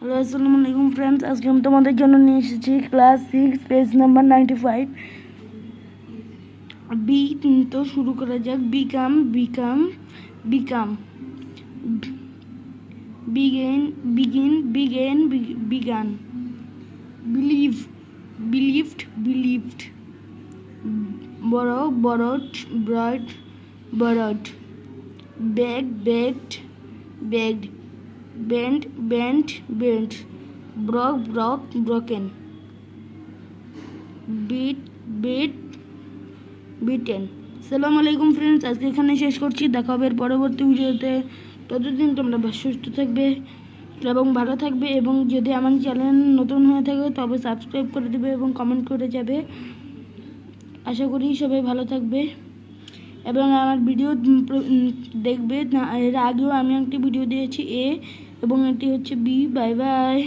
Hello अस्सलाम वालेकुम friends, आज के हम তোমাদের জন্য নিয়ে এসেছি ক্লাস 6 পেজ নাম্বার 95। বি তো শুরু করা যাক। Become become become begin begin began began believe believed believed borrow borrowed brought borrowed beg begged begged bent bent bent broke broke broken beat beat beaten। আসসালামু আলাইকুম ফ্রেন্ডস, আজকে এখানে শেষ করছি। দেখা হবে পরবর্তী ভিডিওতে। ততদিন তোমরা সুস্থ থাকবে এবং ভালো থাকবে, এবং যদি আমার চ্যানেল নতুন হয়ে থাকে তবে সাবস্ক্রাইব করে দেবে এবং কমেন্ট করে যাবে। আশা করি সবাই ভালো থাকবে এবং আমার ভিডিও দেখবে। এর আগেও আমি একটি ভিডিও দিয়েছি এ এবং এটি হচ্ছে বি। Bye bye.